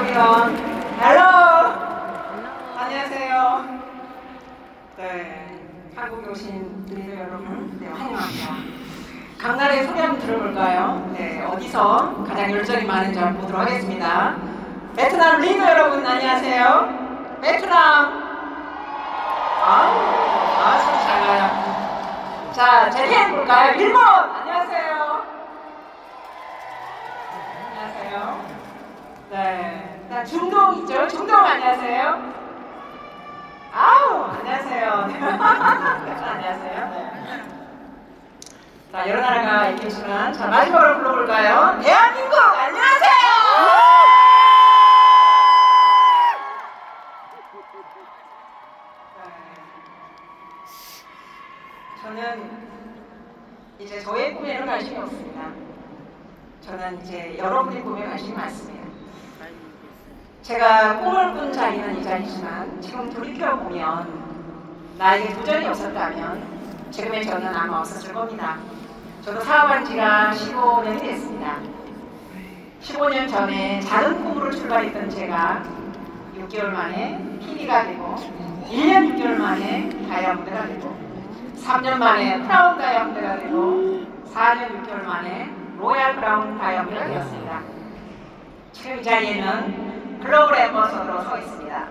여러분. 헬로. 안녕하세요. 네, 한국에 오신 리더 여러분, 네, 환영합니다. 강나라의 소개 한번 들어볼까요? 네, 어디서 가장 열정이 많은지 한번 보도록 하겠습니다. 베트남 리더 여러분, 안녕하세요. 베트남. 소리 잘 나요. 자, 제리 해볼까요? 일본. 안녕하세요. 안녕하세요. 네, 자, 중동 있죠? 중동 안녕하세요. 안녕하세요. 안녕하세요. 네. 자, 여러 나라가 있겠지만, 자, 마지막으로 불러볼까요? 대한민국 안녕하세요. 저는 이제 저의 꿈에는 관심이 없습니다. 저는 이제 여러분의 꿈에 관심이 많습니다. 제가 꿈을 꾼 자리는 이 자리지만 지금 돌이켜보면 나에게 도전이 없었다면 지금의 저는 아마 없었을 겁니다. 저도 사업한 지가 15년이 됐습니다. 15년 전에 작은 꿈으로 출발했던 제가 6개월 만에 PD가 되고 1년 6개월 만에 다이아몬드가 되고 3년 만에 크라운 다이아몬드가 되고 4년 6개월 만에 로얄 크라운 다이아몬드가 되었습니다. 지금 이 자리에는 글로벌 앰버서더로 서 있습니다.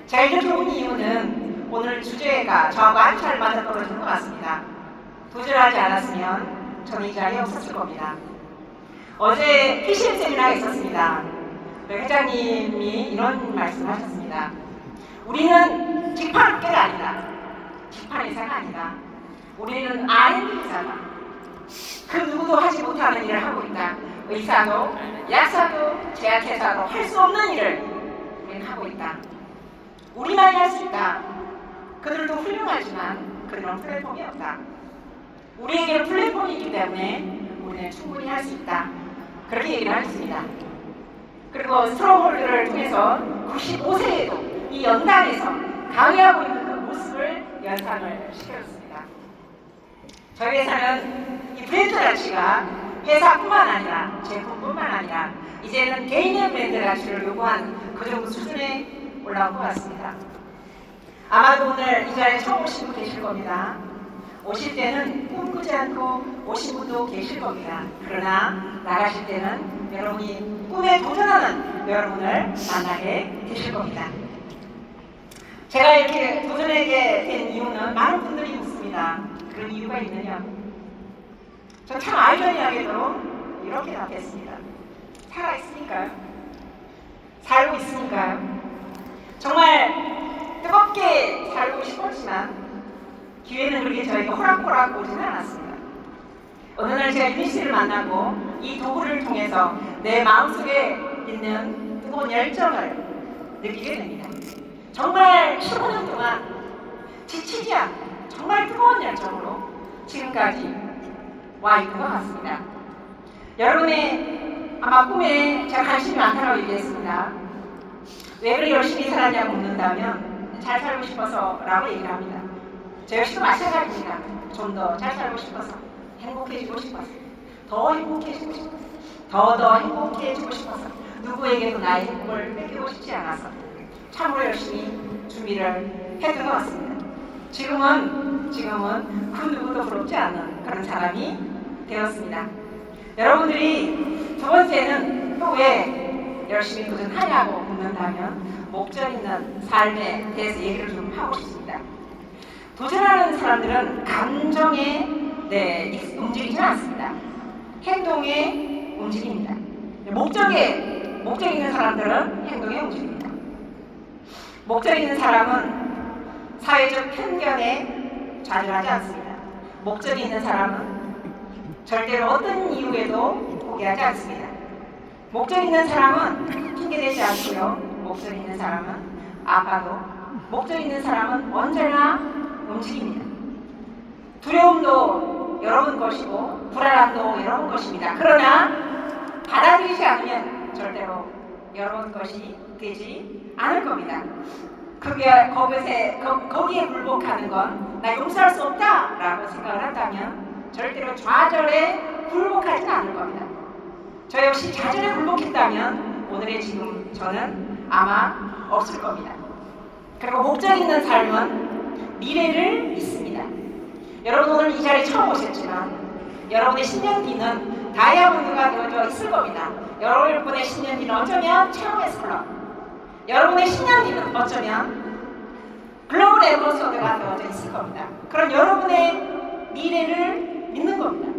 제가 이렇게 온 이유는 오늘 주제가 저하고 아주 잘 맞아떨어지는 것 같습니다. 도전하지 않았으면 저는 이 자리에 없었을 겁니다. 어제 PCM 세미나가 있었습니다. 회장님이 이런 말씀을 하셨습니다. 우리는 직판업계가 아니다. 직판 회사가 아니다. 우리는 R&D 회사다. 그 누구도 하지 못하는 일을 하고 있다. 의사도, 약사도, 제약회사도 할 수 없는 일을 우리는 하고 있다. 우리만이 할 수 있다. 그들도 훌륭하지만 그들은 플랫폼이 없다. 우리에게는 플랫폼이 있기 때문에 우리는 충분히 할 수 있다. 그렇게 얘기를 하셨습니다. 그리고 스트롱홀드를 통해서 95세에도 이 연단에서 강의하고 있는 그 모습을 연상을 시켜줬습니다. 저희 회사는 이 브랜드 가치가 회사뿐만 아니라 제품뿐만 아니라 이제는 개인의 브랜드 가치를 요구하는 그 정도 수준에 올라온 것 같습니다. 아마도 오늘 이 자리에 처음 오신 분 계실 겁니다. 오실 때는 꿈꾸지 않고 오신 분도 계실 겁니다. 그러나 나가실 때는 여러분이 꿈에 도전하는 여러분을 만나게 되실 겁니다. 제가 이렇게 도전하게 된 이유는 많은 분들이 묻습니다. 그런 이유가 있느냐고. 전 참 아이러니하게도 이렇게 답했습니다. 살아있으니까요. 살고 있으니까요. 정말 뜨겁게 살고 싶었지만 기회는 그렇게 저에게 호락호락 오지는 않았습니다. 어느 날 제가 유니씨를 만나고 이 도구를 통해서 내 마음속에 있는 뜨거운 열정을 느끼게 됩니다. 정말 15년 동안 지치지 않고 정말 뜨거운 열정으로 지금까지 와 있는 것 같습니다. 여러분의 아마 꿈에 제가 관심이 많다고 얘기했습니다. 왜 그렇게 열심히 살았냐고 묻는다면 잘 살고 싶어서 라고 얘기를 합니다. 저 역시도 마찬가지입니다. 좀 더 잘 살고 싶어서, 행복해지고 싶어서, 더 행복해지고 싶어서, 더 행복해지고 싶어서, 누구에게도 나의 행복을 뺏기고 싶지 않아서 참으로 열심히 준비를 했던 것 같습니다. 지금은 그 누구도 부럽지 않은 그런 사람이 되었습니다. 여러분들이 두 번째는 또 왜 열심히 도전하냐고 묻는다면 목적 있는 삶에 대해서 얘기를 좀 하고 싶습니다. 도전하는 사람들은 감정에 움직이지 않습니다. 행동에 움직입니다. 목적 있는 사람들은 행동에 움직입니다. 목적 있는 사람은 사회적 편견에 좌절하지 않습니다. 목적이 있는 사람은 절대로 어떤 이유에도 포기하지 않습니다. 목적 있는 사람은 핑계대지 않고요. 목적 있는 사람은 아파도 목적 있는 사람은 언제나 움직입니다. 두려움도 여러분 것이고 불안함도 여러분 것입니다. 그러나 받아들이지 않으면 절대로 여러분 것이 되지 않을 겁니다. 거기에 굴복하는 건 나 용서할 수 없다라고 생각을 한다면 절대로 좌절에 굴복하지는 않을 겁니다. 저 역시 좌절에 굴복했다면 오늘의 지금 저는 아마 없을 겁니다. 그리고 목적 있는 삶은 미래를 믿습니다. 여러분 오늘 이 자리에 처음 오셨지만 여러분의 10년 뒤는 다이아몬드가 되어져 있을 겁니다. 여러분의 10년 뒤는 어쩌면 최고의 클럽, 여러분의 10년 뒤는 어쩌면 글로벌 앰버서더가 되어져 있을 겁니다. 그런 여러분의 미래를 믿는 겁니다.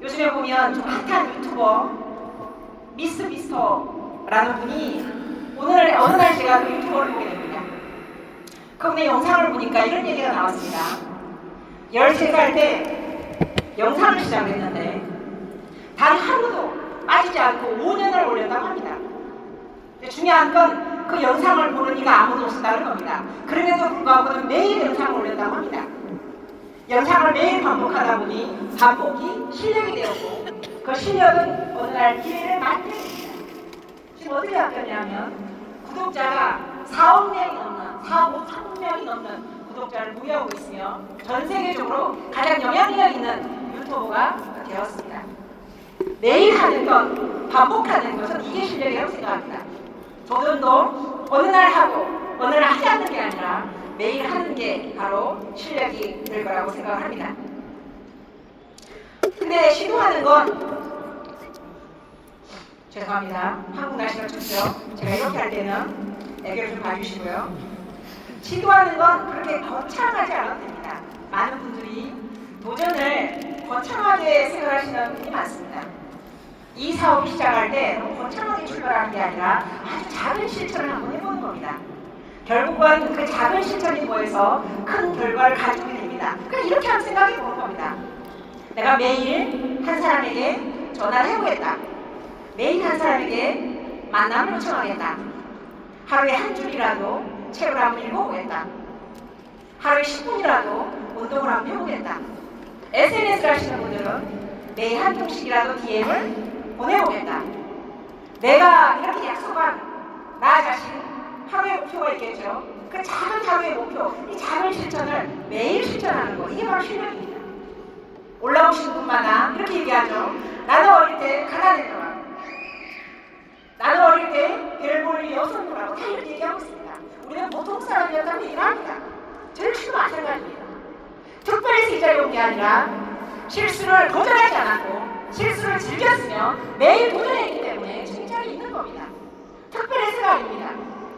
요즘에 보면 좀 핫한 유튜버 미스터라는 분이 오늘 어느 날 제가 그 유튜버를 보게 됩니다. 그분의 영상을 보니까 이런 얘기가 나왔습니다. 13살 때 영상을 시작했는데 단 하루도 빠지지 않고 5년을 올렸다고 합니다. 중요한 건 그 영상을 보는 이가 아무도 없었다는 겁니다. 그럼에도 불구하고 그는 매일 영상을 올렸다고 합니다. 영상을 매일 반복하다 보니 반복이 실력이 되었고 그 실력은 어느 날 기회를 만들어줍니다. 지금 어떻게 바뀌었냐면 구독자가 4억 명이 넘는 4억 5천 명이 넘는 구독자를 보유하고 있으며 전 세계적으로 가장 영향력 있는 유튜버가 되었습니다. 매일 하는 것, 반복하는 것은 이게 실력이라고 생각합니다. 저도 어느 날 하고 어느 날 하지 않는 게 아니라 매일 하는 게 바로 실력이 될 거라고 생각을 합니다. 근데 시도하는 건 죄송합니다. 한국 날씨가 춥죠. 제가 이렇게 할 때는 애교를 좀 봐주시고요. 시도하는 건 그렇게 거창하지 않아도 됩니다. 많은 분들이 도전을 거창하게 생각하시는 분이 많습니다. 이 사업을 시작할 때 너무 거창하게 출발하는 게 아니라 아주 작은 실천을 한번 해보는 겁니다. 결국은 그 작은 실천이 모여서 큰 결과를 가져오게 됩니다. 그냥 이렇게 한번 생각해 보는 겁니다. 내가 매일 한 사람에게 전화를 해보겠다. 매일 한 사람에게 만남을 요청하겠다. 하루에 한 줄이라도 책을 한번 읽어보겠다. 하루에 10분이라도 운동을 한번 해보겠다. SNS를 하시는 분들은 매일 한 통씩이라도 DM을 보내보겠다. 내가 이렇게 약속한 나 자신 하루의 목표가 있겠죠. 그 작은 하루의 목표, 이 작은 실천을 매일 실천하는 거, 이게 바로 실력입니다. 올라오시는 분마다 이렇게 얘기하죠. 나는 어릴 때 가난했더라. 나는 어릴 때 별 볼 일이 없었더라고. 다 이렇게 얘기하고 있습니다. 우리는 보통 사람이었다고 얘기를 합니다. 저희 씨도 마찬가지입니다. 특별해서 이 자리에 온 게 아니라 실수를 도전하지 않았고 실수를 즐겼으며 매일 도전했기 때문에 지금 이 자리에 있는 겁니다. 특별해서가 아닙니다.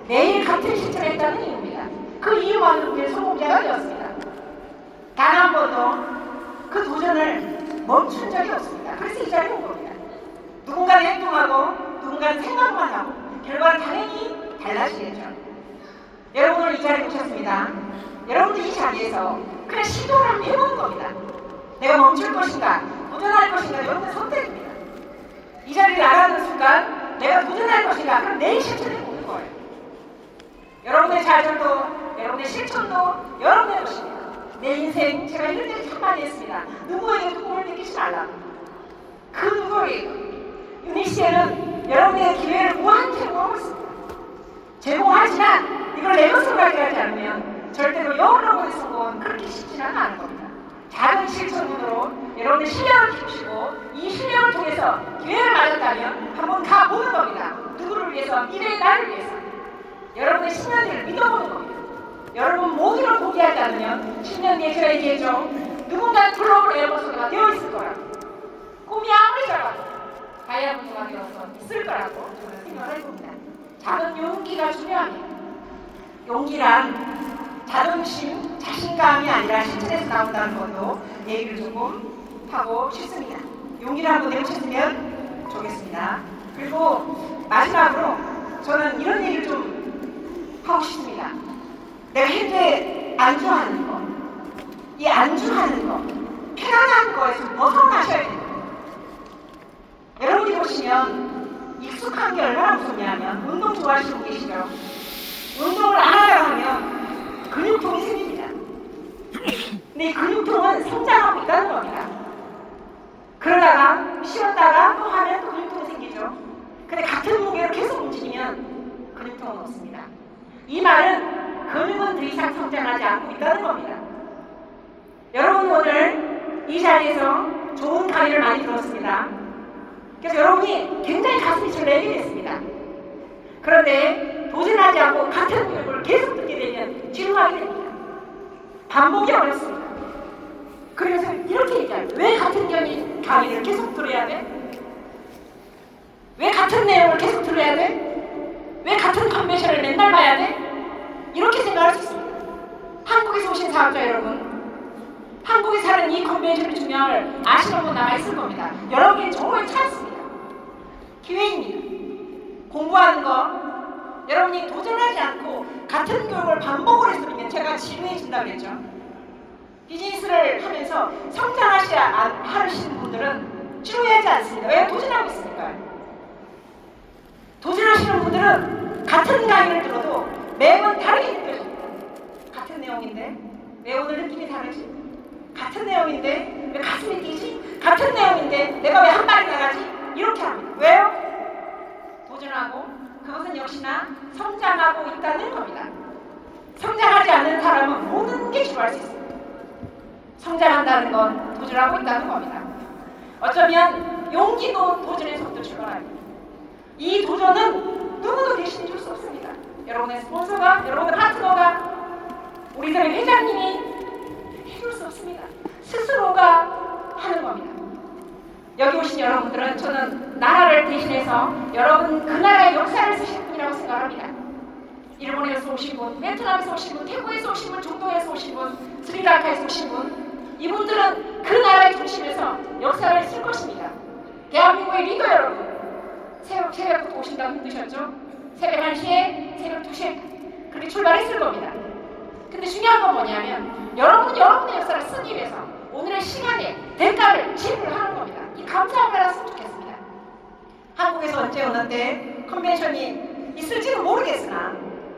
매일 같은 실천을 했다는 이유입니다. 그 이유만으로 우리는 성공자가 되었습니다. 단 한 번도 그 도전을 멈춘 적이 없습니다. 그래서 이 자리에 온 겁니다. 누군가는 행동하고 누군가는 생각만 하고 결과는 당연히 달라지겠죠. 여러분 오늘 이 자리에 오셨습니다. 여러분들 이 자리에서 그냥 시도를 한번 해보는 겁니다. 내가 멈출 것인가 도전할 것인가 여러분의 선택입니다. 이 자리를 나가는 순간 내가 도전할 것인가 그럼 내일 실천해 보는 거예요. 여러분의 좌절도 여러분의 실천도 여러분의 것입니다. 내 인생 제가 이런 얘기 참 많이 했습니다. 누구에게도 꿈을 느끼지 말라. 그 누구에게 유니시에는 여러분의 기회를 무한 제공하고 있습니다. 제공하지만 이걸 내 것으로 가져가지 않으면 절대로 여러분의 성공은 그렇게 쉽지는 않은 겁니다. 작은 실천으로 여러분의 실력을 키우시고 이 실력을 통해서 기회를 맞았다면 한번 가보는 겁니다. 누구를 위해서? 미래의 나를 위해서. 여러분의 10년 뒤를 믿어보는 겁니다. 여러분 모두를 포기하지 않으면 10년 뒤에 제가 얘기했죠. 누군가는 글로벌 앰버서더가 되어 있을 거라고. 꿈이 아무리 작아도 다이아몬드가 되어서 있을 거라고 저는 생각을 해봅니다. 작은 용기가 중요합니다. 용기란 자존심, 자신감이 아니라 실천에서 나온다는 것도 얘기를 조금 하고 싶습니다. 용기를 한번 내보셨으면 좋겠습니다. 그리고 마지막으로 저는 이런 얘기를 좀 하고 싶습니다. 내가 현재 안주하는 거, 이 안주하는 거, 편안한 거에서 벗어나셔야 됩니다. 여러분이 보시면 익숙한 게 얼마나 무섭냐면 운동 좋아하시는 분 계시죠? 운동을 안 하려 하면 근육통이 생깁니다. 근데 이 근육통은 성장하고 있다는 겁니다. 그러다가 쉬었다가 또 하면 또 근육통이 생기죠. 근데 같은 무게로 계속 움직이면 근육통은 없습니다. 이 말은 근육은 더 이상 성장하지 않고 있다는 겁니다. 여러분 오늘 이 자리에서 좋은 강의를 많이 들었습니다. 그래서 여러분이 굉장히 가슴이 설레게 됐습니다. 그런데 도전하지 않고 같은 교육을 계속 듣게 되면 지루하게 됩니다. 반복이 어렵습니다. 그래서 이렇게 얘기해요. 왜 같은 강의를 계속 들어야 돼? 왜 같은 내용을 계속 들어야 돼? 왜 같은 컨벤션을 맨날 봐야 돼? 이렇게 생각할 수 있습니다. 한국에서 오신 사업자 여러분, 한국에 사는 이 컨벤션의 중요함을 아시는 분 남아 있을 겁니다. 여러분이 정말 찬스입니다. 기회입니다. 공부하는 거, 여러분이 도전하지 않고 같은 교육을 반복을 해서면 제가 지루해진다고 그랬죠. 비즈니스를 하면서 하시는 분들은 지루해하지 않습니다. 왜? 도전하고 있으니까요. 도전하시는 분들은 같은 강의를 들어도 매번 다르게 느껴집니다. 같은 내용인데 왜 오늘 느낌이 다르지? 같은 내용인데 왜 가슴이 뛰지? 같은 내용인데 내가 왜 한 발이 나가지? 이렇게 합니다. 왜요? 도전하고 그것은 역시나 성장하고 있다는 겁니다. 성장하지 않는 사람은 모든 게 지루할 수 있습니다. 성장한다는 건 도전하고 있다는 겁니다. 어쩌면 용기도 도전에서부터 출발합니다. 이 도전은 누구도 대신 줄 수 없습니다. 여러분의 스폰서가, 여러분의 파트너가, 우리들의 회장님이 해줄 수 없습니다. 스스로가 하는 겁니다. 여기 오신 여러분들은 저는 나라를 대신해서 여러분 그 나라의 역사를 쓰실 분이라고 생각합니다. 일본에서 오신 분, 베트남에서 오신 분, 태국에서 오신 분, 중동에서 오신 분, 스리랑카에서 오신 분, 이분들은 그 나라의 중심에서 역사를 쓸 것입니다. 대한민국의 리더 여러분, 새벽부터 오신다고 힘드셨죠? 새벽 1시에, 새벽 2시에 그렇게 출발했을 겁니다. 근데 중요한 건 뭐냐면 여러분의 역사를 쓰기 위해서 오늘의 시간에 대가를 지불하는 겁니다. 이 감사함을 알았으면 좋겠습니다. 한국에서 언제 오는데 컨벤션이 있을지는 모르겠으나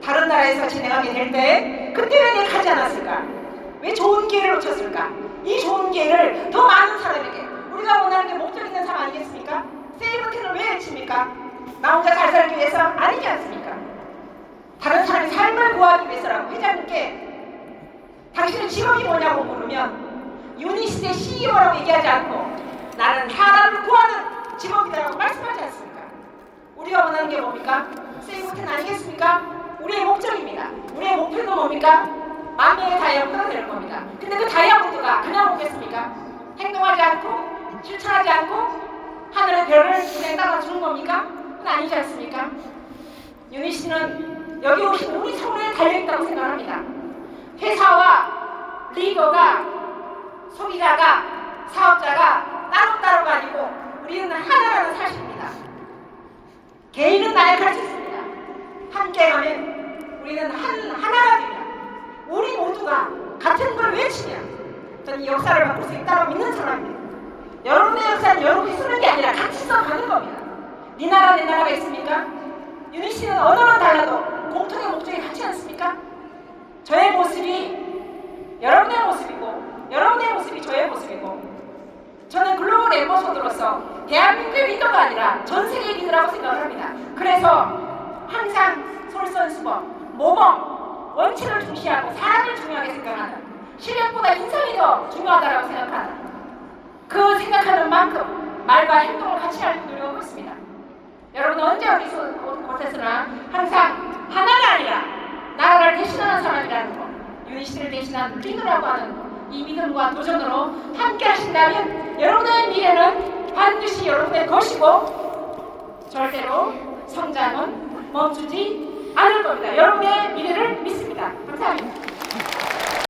다른 나라에서 진행하게 될 때 그때 왜 내가 가지 않았을까? 왜 좋은 기회를 놓쳤을까? 이 좋은 기회를 더 많은 사람에게, 우리가 원하는 게 목적 있는 삶 아니겠습니까? 세이브틴을 왜 외칩니까? 나 혼자 잘 살기 위해서? 아니지 않습니까? 다른 사람의 삶을 구하기 위해서라고. 회장님께 당신의 직업이 뭐냐고 물으면 유니시대 CEO라고 얘기하지 않고 나는 사람을 구하는 직업이라고 말씀하지 않습니까? 우리가 원하는 게 뭡니까? 세이브틴 아니겠습니까? 우리의 목적입니다. 우리의 목표는 뭡니까? 만명의 다이아몬드가 될 겁니다. 근데 그 다이아몬드가 그냥 오겠습니까? 행동하지 않고 실천하지 않고 하늘의 별을 그냥 따라주는 겁니까? 그건 아니지 않습니까? 유니씨는 여기 오신 우리 서울에 달려있다고 생각합니다. 회사와 리더가, 소비자가, 사업자가 따로따로가 아니고 우리는 하나라는 사실입니다. 개인은 나약할 수 있습니다. 함께 가면 우리는 하나가 됩니다. 우리 모두가 같은 걸 외치면 저는 이 역사를 바꿀 수 있다고 믿는 사람입니다. 여러분의 역사는 여러분이 쓰는 게 아니라 같이 써가는 겁니다. 네 나라 내 나라가 있습니까? 유니씨는 언어는 달라도 공통의 목적이 같지 않습니까? 저의 모습이 여러분의 모습이고 여러분의 모습이 저의 모습이고 저는 글로벌 엠버서더로서 대한민국의 리더가 아니라 전 세계 리더라고 생각을 합니다. 그래서 항상 솔선수범, 모범, 원칙을 중시하고 사람을 중요하게 생각하는, 실력보다 인성이 더 중요하다고 생각하는, 그 생각하는 만큼 말과 행동을 같이 하려고 노력하고 있습니다. 여러분 언제 어디서 곳에서나 항상 하나가 아니라 나라를 대신하는 사람이라는 것, 유니시를 대신하는 리더라고 하는 이 믿음과 도전으로 함께 하신다면 여러분의 미래는 반드시 여러분의 것이고 절대로 성장은 멈추지 않을 겁니다. 여러분의 미래를 믿습니다. 감사합니다.